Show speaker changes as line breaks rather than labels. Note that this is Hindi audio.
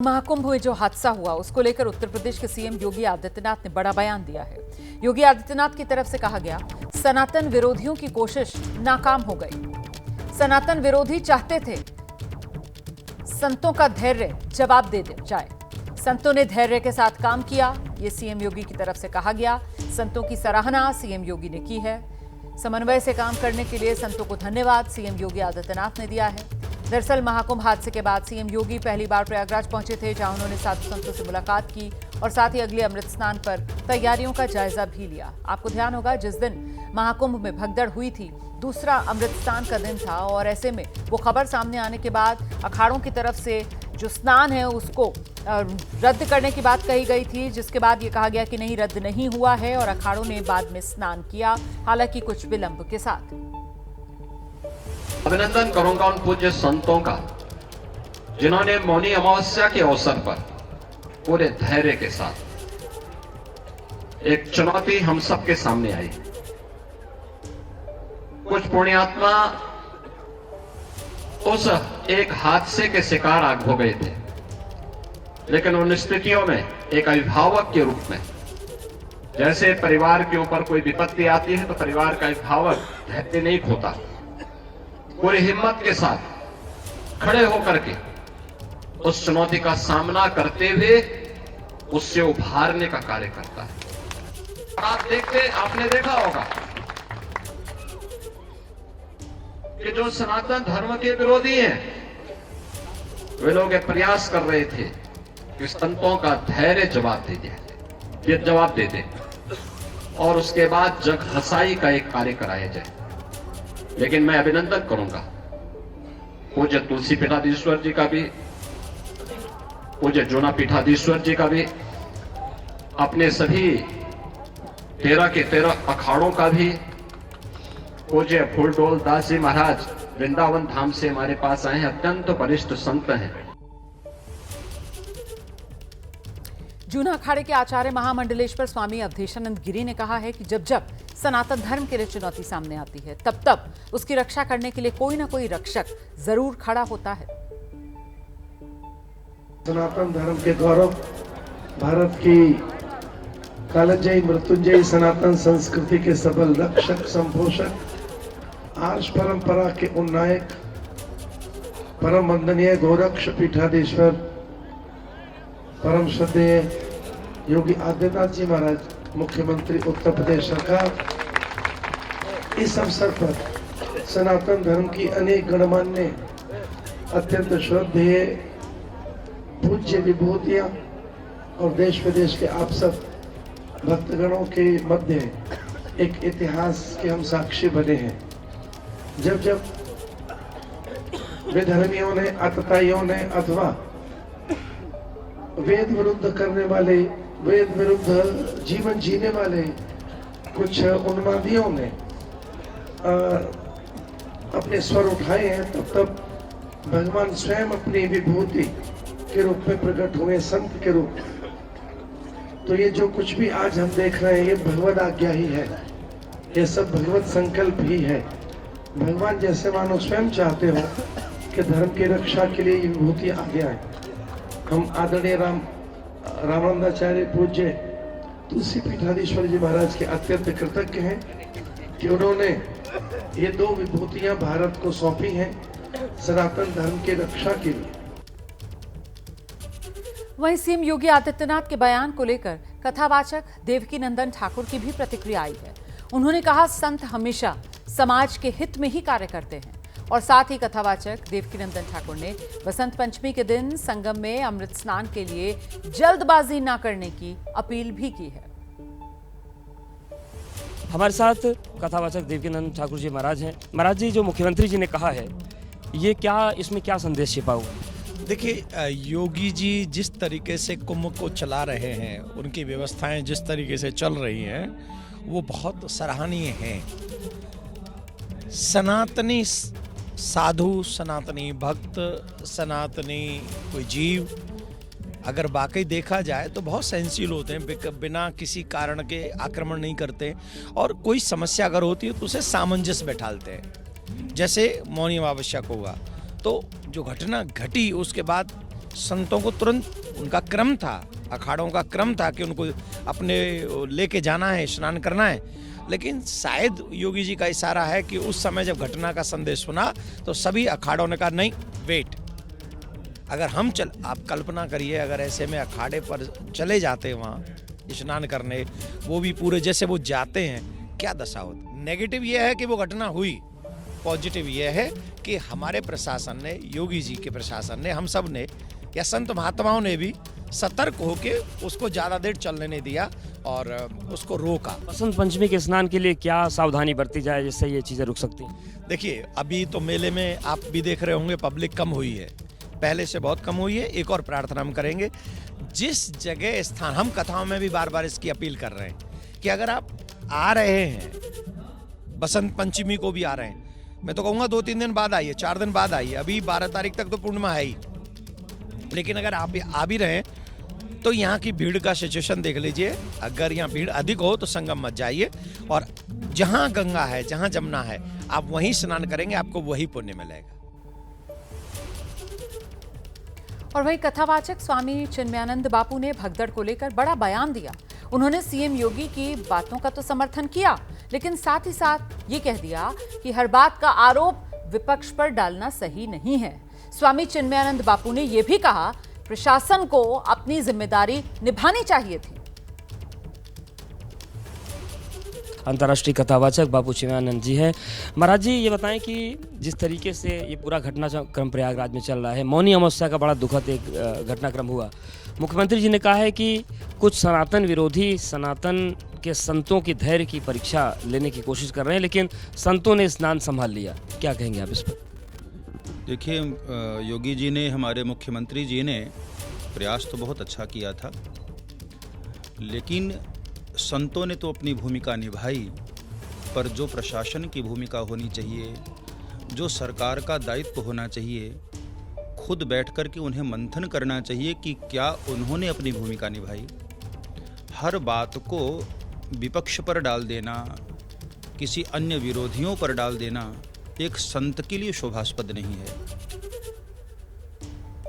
महाकुंभ में जो हादसा हुआ उसको लेकर उत्तर प्रदेश के सीएम योगी आदित्यनाथ ने बड़ा बयान दिया है। योगी आदित्यनाथ की तरफ से कहा गया, सनातन विरोधियों की कोशिश नाकाम हो गई। सनातन विरोधी चाहते थे संतों का धैर्य जवाब दे जाए। संतों ने धैर्य के साथ काम किया, ये सीएम योगी की तरफ से कहा गया। संतों की सराहना सीएम योगी ने की है। समन्वय से काम करने के लिए संतों को धन्यवाद सीएम योगी आदित्यनाथ ने दिया है। दरअसल महाकुंभ हादसे के बाद सीएम योगी पहली बार प्रयागराज पहुंचे थे, जहां उन्होंने साधु संतों से मुलाकात की और साथ ही अगले अमृत स्नान पर तैयारियों का जायजा भी लिया। आपको ध्यान होगा, जिस दिन महाकुंभ में भगदड़ हुई थी, दूसरा अमृत स्नान का दिन था और ऐसे में वो खबर सामने आने के बाद अखाड़ों की तरफ से जो स्नान है उसको रद्द करने की बात कही गई थी, जिसके बाद ये कहा गया कि नहीं, रद्द नहीं हुआ है और अखाड़ों ने बाद में स्नान किया, हालांकि कुछ विलंब के साथ।
अभिनंदन करूंगा उन पूज्य संतों का, जिन्होंने मौनी अमावस्या के अवसर पर पूरे धैर्य के साथ, एक चुनौती हम सबके सामने आई। कुछ पुण्यात्मा उस एक हादसे के शिकार आग हो गए थे, लेकिन उन स्थितियों में एक अभिभावक के रूप में, जैसे परिवार के ऊपर कोई विपत्ति आती है तो परिवार का अभिभावक धैर्य नहीं खोता, पूरी हिम्मत के साथ खड़े होकर के उस चुनौती का सामना करते हुए उससे उभारने का कार्य करता है। आपने देखा होगा कि जो सनातन धर्म के विरोधी हैं, वे लोग एक प्रयास कर रहे थे कि संतों का धैर्य जवाब दे दे और उसके बाद जग हसाई का एक कार्य कराया जाए। लेकिन मैं अभिनंदन करूंगा पूज्य तुलसी पीठाधीश्वर जी का भी, पूज्य जूना पीठाधीश्वर जी का भी, अपने सभी 13 के 13 अखाड़ों का भी, पूज्य फूलडोल दास जी महाराज वृंदावन धाम से हमारे पास आए हैं, अत्यंत वरिष्ठ संत हैं।
जूना अखाड़े के आचार्य महामंडलेश्वर स्वामी अवधेशानंद गिरी ने कहा है कि जब जब सनातन धर्म के लिए चुनौती सामने आती है, तब तब उसकी रक्षा करने के लिए कोई ना कोई रक्षक जरूर खड़ा होता है।
सनातन धर्म के गौरव, भारत की कालजयी मृत्युंजयी सनातन संस्कृति के सबल रक्षक संपोषक, आर्ष परंपरा के उन्नायक, परम वंदनीय गोरक्ष पीठाधीश्वर, परम श्रद्धेय योगी आदित्यनाथ जी महाराज, मुख्यमंत्री उत्तर प्रदेश सरकार, इस अवसर पर सनातन धर्म की अनेक गणमान्य, अत्यंत श्रद्धेय, पूज्य विभूतियां और देश विदेश के आप सब भक्तगणों के मध्य एक इतिहास के हम साक्षी बने हैं। जब जब विधर्मियों ने, अतताइयों ने अथवा वेद विरुद्ध करने वाले, वेद विरुद्ध जीवन जीने वाले कुछ उन्मादियों ने अपने स्वर उठाए हैं, तब तब भगवान स्वयं अपनी विभूति के रूप में प्रकट हुए, संत के रूप। तो ये जो कुछ भी आज हम देख रहे हैं, ये भगवद आज्ञा ही है, ये सब भगवत संकल्प ही है। भगवान जैसे मानो स्वयं चाहते हो कि धर्म की रक्षा के लिए ये विभूति आगे आए। हम आदरणीय रामानंदाचार्य पूज्य तुलसी पीठाधीश्वर जी महाराज के अत्यंत कृतज्ञ हैं कि उन्होंने ये 2 विभूतियां भारत को सौंपी हैं सनातन धर्म की रक्षा के लिए।
वहीं सीएम योगी आदित्यनाथ के बयान को लेकर कथावाचक देवकीनंदन ठाकुर की भी प्रतिक्रिया आई है। उन्होंने कहा, संत हमेशा समाज के हित में ही कार्य करते हैं और साथ ही कथावाचक देवकीनंदन ठाकुर ने बसंत पंचमी के दिन संगम में अमृत स्नान के लिए जल्दबाजी न करने की अपील भी की है।
हमारे साथ कथावाचक देवकीनंदन ठाकुर जी महाराज हैं। महाराज जी, जो मुख्यमंत्री जी ने कहा है, ये क्या, इसमें क्या संदेश छिपा हुआ है?
देखिए, योगी जी जिस तरीके से कुंभ को चला रहे हैं, उनकी व्यवस्थाएं जिस तरीके से चल रही हैं, वो बहुत सराहनीय हैं। सनातनी साधु, सनातनी भक्त, सनातनी कोई जीव अगर वाकई देखा जाए तो बहुत सहनशील होते हैं, बिना किसी कारण के आक्रमण नहीं करते, और कोई समस्या अगर होती है तो उसे सामंजस्य बैठालते हैं। जैसे मौनी अमावस्या को हुआ तो जो घटना घटी उसके बाद संतों को तुरंत उनका क्रम था, अखाड़ों का क्रम था कि उनको अपने लेके जाना है, स्नान करना है। लेकिन शायद योगी जी का इशारा है कि उस समय जब घटना का संदेश सुना तो सभी अखाड़ों ने कहा नहीं वेट, अगर हम आप कल्पना करिए अगर ऐसे में अखाड़े पर चले जाते वहाँ स्नान करने, वो भी पूरे जैसे वो जाते हैं, क्या दशा होती। नेगेटिव ये है कि वो घटना हुई, पॉजिटिव ये है कि हमारे प्रशासन ने, योगी जी के प्रशासन ने, हम सब ने या संत महात्माओं ने भी सतर्क होके उसको ज़्यादा देर चलने नहीं दिया और उसको रोका।
बसंत पंचमी के स्नान के लिए क्या सावधानी बरती जाए जिससे ये चीज़ें रुक सकती हैं?
देखिए अभी तो मेले में आप भी देख रहे होंगे पब्लिक कम हुई है, पहले से बहुत कम हुई है। एक और प्रार्थना हम करेंगे, जिस जगह स्थान, हम कथाओं में भी बार बार इसकी अपील कर रहे हैं कि अगर आप आ रहे हैं, बसंत पंचमी को भी आ रहे हैं, मैं तो कहूँगा 2-3 दिन बाद आइए, 4 दिन बाद आइए, अभी 12 तारीख तक तो पूर्णिमा है ही। लेकिन अगर आप आ भी रहे हैं तो यहाँ की भीड़ का सिचुएशन देख लीजिए, अगर यहाँ भीड़ अधिक हो तो संगम मत जाइए, और जहाँ गंगा है, जहाँ जमुना है, आप वहीं स्नान करेंगे, आपको वही पुण्य मिलेगा।
और वही कथावाचक स्वामी चिन्मयानंद बापू ने भगदड़ को लेकर बड़ा बयान दिया। उन्होंने सीएम योगी की बातों का तो समर्थन किया, लेकिन साथ ही साथ ये कह दिया कि हर बात का आरोप विपक्ष पर डालना सही नहीं है। स्वामी चिन्मयानंद बापू ने यह भी कहा प्रशासन को अपनी जिम्मेदारी निभानी चाहिए थी।
अंतर्राष्ट्रीय कथावाचक बापू चिन्मयानंद जी हैं। महाराज जी ये बताएं कि जिस तरीके से ये पूरा घटनाक्रम प्रयागराज में चल रहा है, मौनी अमावस्या का बड़ा दुखद एक घटनाक्रम हुआ। मुख्यमंत्री जी ने कहा है कि कुछ सनातन विरोधी सनातन के संतों की धैर्य की परीक्षा लेने की कोशिश कर रहे हैं, लेकिन संतों ने स्नान संभाल लिया। क्या कहेंगे आप इस पर?
देखिए, योगी जी ने, हमारे मुख्यमंत्री जी ने प्रयास तो बहुत अच्छा किया था, लेकिन संतों ने तो अपनी भूमिका निभाई, पर जो प्रशासन की भूमिका होनी चाहिए, जो सरकार का दायित्व होना चाहिए, खुद बैठकर के उन्हें मंथन करना चाहिए कि क्या उन्होंने अपनी भूमिका निभाई। हर बात को विपक्ष पर डाल देना, किसी अन्य विरोधियों पर डाल देना एक संत के लिए शोभास्पद नहीं है।